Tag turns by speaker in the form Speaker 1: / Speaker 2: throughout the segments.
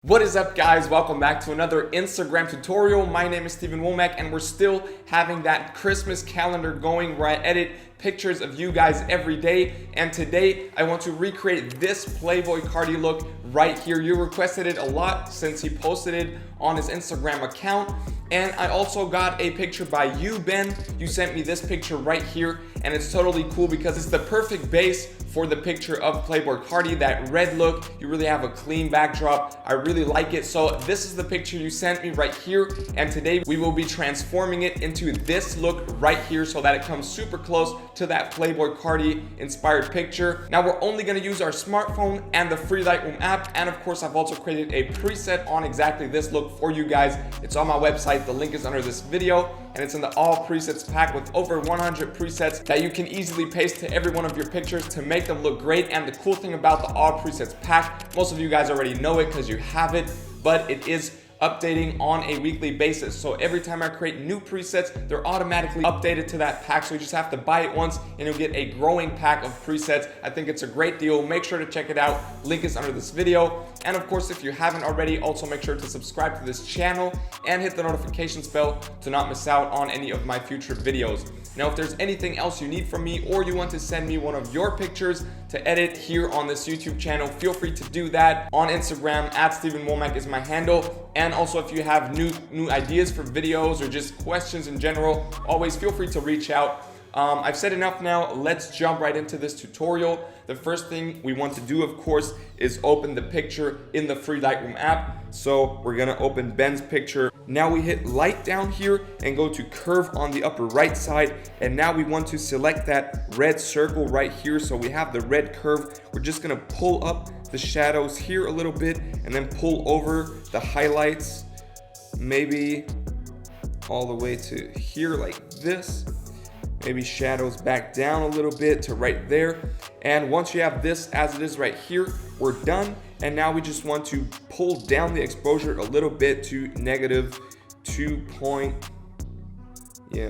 Speaker 1: What is up, guys? Welcome back to another Instagram tutorial. My name is Wommack, and we're still having that Christmas calendar going where I edit pictures of you guys every day. And today I want to recreate this Playboy Carti look right here. You requested it a lot since he posted it on his Instagram account. And I also got a picture by you, Ben. You sent me this picture right here, and it's totally cool because it's the perfect base for the picture of Playboy Carti, that red look. You really have a clean backdrop. I really like it. So this is the picture you sent me right here, and today we will be transforming it into this look right here so that it comes super close to that Playboy Carti inspired picture. Now we're only gonna use our smartphone and the free Lightroom app, and of course I've also created a preset on exactly this look for you guys. It's on my website, the link is under this video, and it's in the all presets pack with over 100 presets that you can easily paste to every one of your pictures to make them look great. And the cool thing about the all presets pack, most of you guys already know it because you have it, but it is updating on a weekly basis. So every time I create new presets, they're automatically updated to that pack. So you just have to buy it once and you'll get a growing pack of presets. I think it's a great deal. Make sure to check it out. Link is under this video. And of course, if you haven't already, also make sure to subscribe to this channel and hit the notifications bell to not miss out on any of my future videos. Now, if there's anything else you need from me, or you want to send me one of your pictures to edit here on this YouTube channel, feel free to do that. On Instagram, @Wommack is my handle. And also, if you have new ideas for videos or just questions in general, always feel free to reach out. I've said enough now. Let's jump right into this tutorial. The first thing we want to do, of course, is open the picture in the free Lightroom app. So we're gonna open Ben's picture. Now we hit light down here and go to curve on the upper right side. And now we want to select that red circle right here. So we have the red curve. We're just gonna pull up the shadows here a little bit and then pull over the highlights, maybe all the way to here like this. Maybe shadows back down a little bit to right there. And once you have this as it is right here, we're done. And now we just want to pull down the exposure a little bit to -2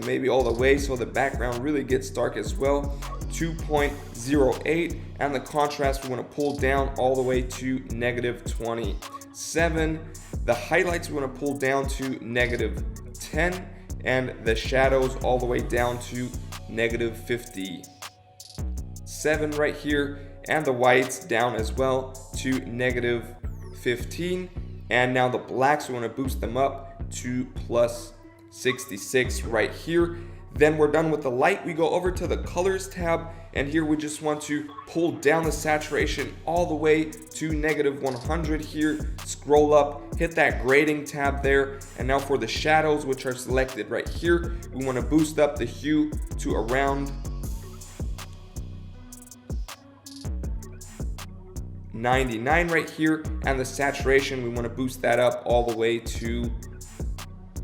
Speaker 1: maybe all the way so the background really gets dark as well. 2.08, and the contrast we want to pull down all the way to -27. The highlights we want to pull down to -10. And the shadows all the way down to -57 right here, and the whites down as well to -15. And now the blacks, we want to boost them up to +66 right here. Then we're done with the light. We go over to the colors tab, and here we just want to pull down the saturation all the way to -100 here. Scroll up, hit that grading tab there, and now for the shadows, which are selected right here, we want to boost up the hue to around 99 right here, and the saturation, we want to boost that up all the way to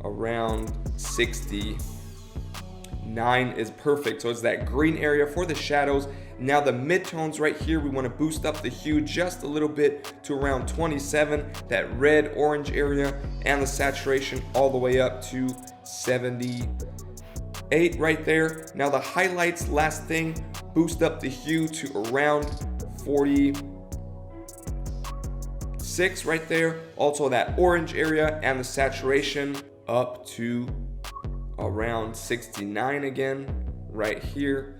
Speaker 1: around 60. 9 is perfect. So it's that green area for the shadows. Now the midtones right here, we want to boost up the hue just a little bit to around 27, that red orange area, and the saturation all the way up to 78 right there. Now the highlights, last thing, boost up the hue to around 46 right there. Also that orange area, and the saturation up to around 69 again right here.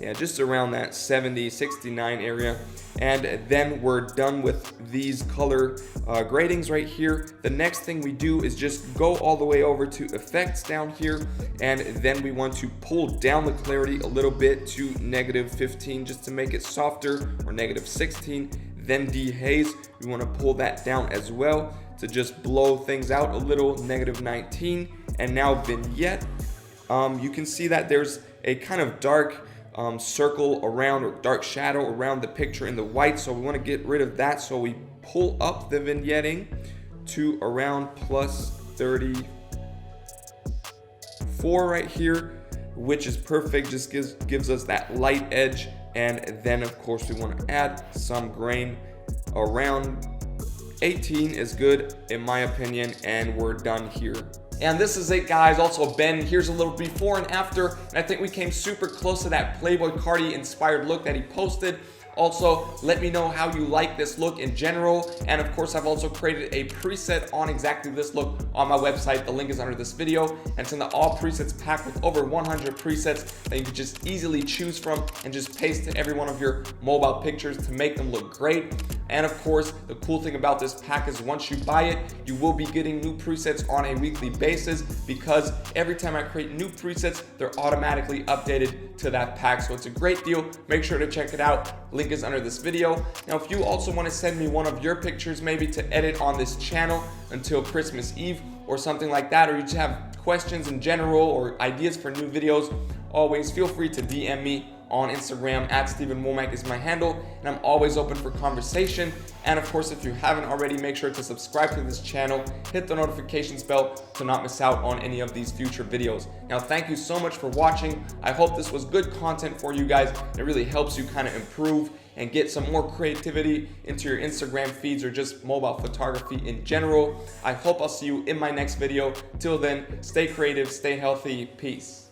Speaker 1: Yeah, just around that 70, 69 area. And then we're done with these color gradings right here. The next thing we do is just go all the way over to effects down here, and then we want to pull down the clarity a little bit to -15 just to make it softer, or -16. Then dehaze, we want to pull that down as well to just blow things out a little, -19. And now vignette, you can see that there's a kind of dark circle around, or dark shadow around the picture in the white, so we want to get rid of that. So we pull up the vignetting to around +34 right here, which is perfect, just gives us that light edge. And then of course we want to add some grain. Around 18 is good in my opinion, and we're done here. And this is it, guys. Also, Ben, here's a little before and after, and I think we came super close to that Playboy Carti inspired look that he posted. Also, let me know how you like this look in general. And of course, I've also created a preset on exactly this look on my website. The link is under this video. And it's in the all presets pack with over 100 presets that you can just easily choose from and just paste in every one of your mobile pictures to make them look great. And of course, the cool thing about this pack is once you buy it, you will be getting new presets on a weekly basis, because every time I create new presets, they're automatically updated to that pack. So it's a great deal. Make sure to check it out. Link is under this video. Now, if you also want to send me one of your pictures maybe to edit on this channel until Christmas Eve or something like that, or you just have questions in general or ideas for new videos, always feel free to DM me on Instagram. At Steven Wommack is my handle, and I'm always open for conversation. And of course, if you haven't already, make sure to subscribe to this channel, hit the notifications bell to not miss out on any of these future videos. Now, thank you so much for watching. I hope this was good content for you guys. It really helps you kind of improve and get some more creativity into your Instagram feeds or just mobile photography in general. I hope I'll see you in my next video. Till then, stay creative, stay healthy, peace.